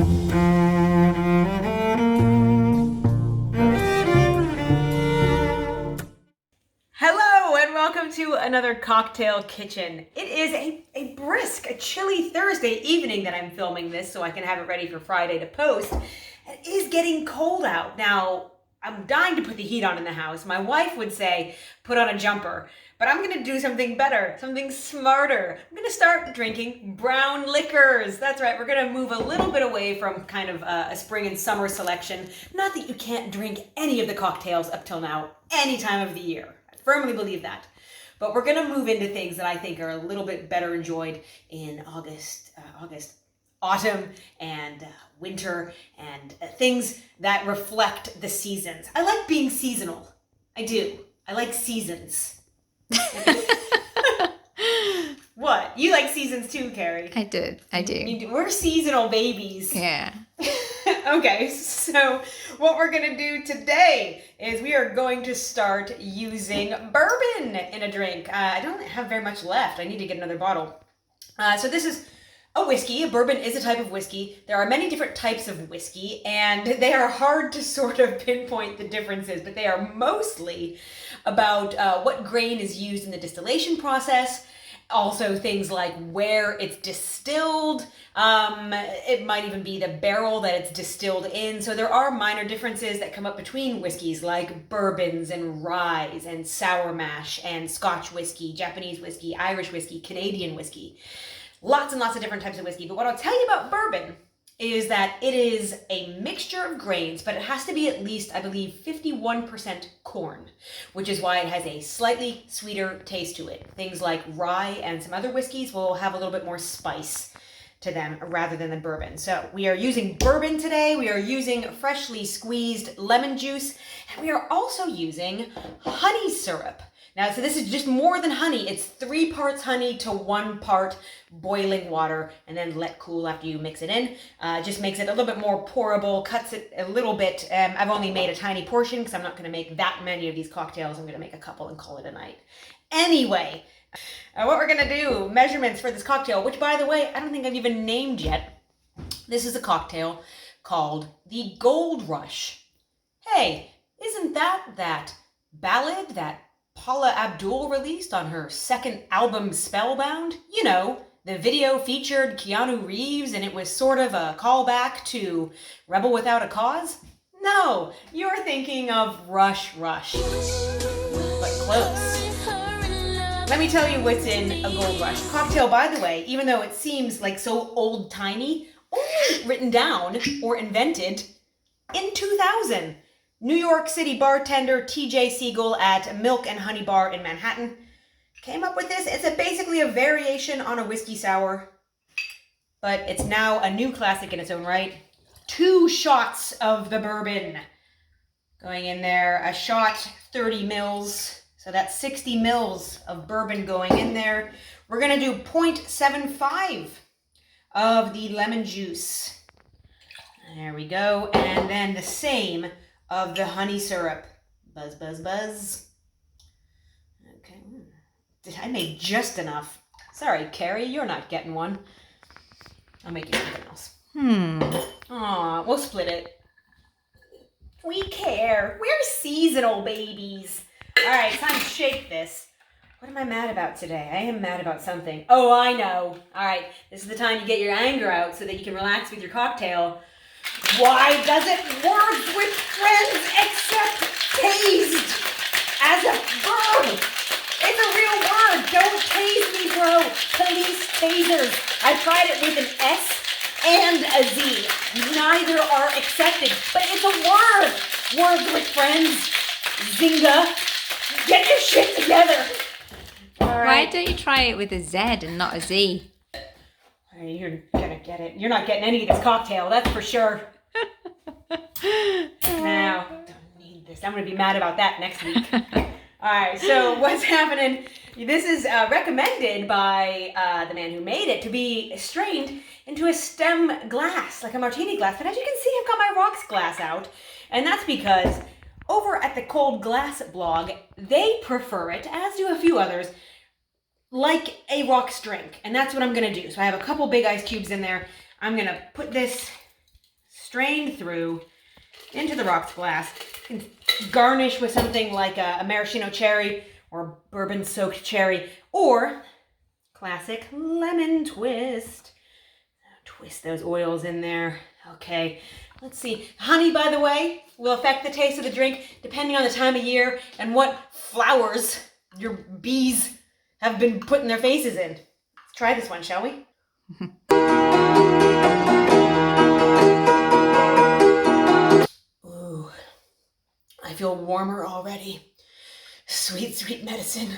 Hello and welcome to another Cocktail Kitchen. It is a brisk, a chilly Thursday evening that I'm filming this so I can have it ready for Friday to post. It is getting cold out. Now, I'm dying to put the heat on in the house. My wife would say, put on a jumper. But I'm going to do something better, something smarter. I'm going to start drinking brown liquors. That's right, we're going to move a little bit away from kind of a spring and summer selection. Not that you can't drink any of the cocktails up till now, any time of the year. I firmly believe that. But we're going to move into things that I think are a little bit better enjoyed in August, autumn, and winter, and things that reflect the seasons. I like being seasonal. I do. I like seasons. What? You like seasons too, Carrie? I do. We're seasonal babies. Yeah. Okay, so what we're going to do today is we are going to start using bourbon in a drink. I don't have very much left. I need to get another bottle. So this is a whiskey. A bourbon is a type of whiskey. There are many different types of whiskey, and they are hard to sort of pinpoint the differences, but they are mostly about what grain is used in the distillation process. Also things like where it's distilled. It might even be the barrel that it's distilled in. So there are minor differences that come up between whiskeys like bourbons and ryes and sour mash and Scotch whiskey, Japanese whiskey, Irish whiskey, Canadian whiskey. Lots and lots of different types of whiskey. But what I'll tell you about bourbon is that it is a mixture of grains, but it has to be at least, I believe, 51% corn, which is why it has a slightly sweeter taste to it. Things like rye and some other whiskeys will have a little bit more spice to them rather than the bourbon. So we are using bourbon today. We are using freshly squeezed lemon juice, and we are also using honey syrup. Now, so this is just more than honey. It's 3 parts honey to 1 part boiling water, and then let cool after you mix it in. Just makes it a little bit more pourable, cuts it a little bit. I've only made a tiny portion because I'm not going to make that many of these cocktails. I'm going to make a couple and call it a night. Anyway, what we're going to do, measurements for this cocktail, which, by the way, I don't think I've even named yet. This is a cocktail called the Gold Rush. Hey, isn't that ballad that Paula Abdul released on her second album, Spellbound? You know, the video featured Keanu Reeves and it was sort of a callback to Rebel Without a Cause? No, you're thinking of Rush Rush, but close. Let me tell you what's in a Gold Rush. Cocktail, by the way, even though it seems like so old-timey, only written down or invented in 2000. New York City bartender TJ Siegel at Milk and Honey Bar in Manhattan came up with this. It's basically a variation on a whiskey sour, but it's now a new classic in its own right. 2 shots of the bourbon going in there. A shot, 30 mils. So that's 60 mils of bourbon going in there. We're going to do 0.75 of the lemon juice. There we go. And then the same of the honey syrup. Buzz, buzz, buzz. Okay. I made just enough. Sorry, Carrie, you're not getting one. I'll make you something else. Aw, we'll split it. We care. We're seasonal babies. All right, time to shake this. What am I mad about today? I am mad about something. Oh, I know. All right, this is the time you get your anger out so that you can relax with your cocktail. Why doesn't words with friends accept tased as a verb? It's a real word. Don't tase me, bro. Police tasers. I tried it with an S and a Z. Neither are accepted, but it's a word. Words with friends. Zynga. Get your shit together. All right. Why don't you try it with a Z and not a Z? You're gonna get it. You're not getting any of this cocktail, that's for sure. Now, don't need this. I'm gonna be mad about that next week. All right, so what's happening? This is recommended by the man who made it to be strained into a stem glass, like a martini glass. But as you can see, I've got my rocks glass out. And that's because over at the Cold Glass blog, they prefer it, as do a few others, like a rocks drink. And that's what I'm going to do. So I have a couple big ice cubes in there. I'm going to put this strained through into the rocks glass. You can garnish with something like a maraschino cherry or a bourbon-soaked cherry, or classic lemon twist. Twist those oils in there. Okay, let's see. Honey, by the way, will affect the taste of the drink depending on the time of year and what flowers your bees have been putting their faces in. Let's try this one, shall we? Ooh, I feel warmer already. Sweet, sweet medicine.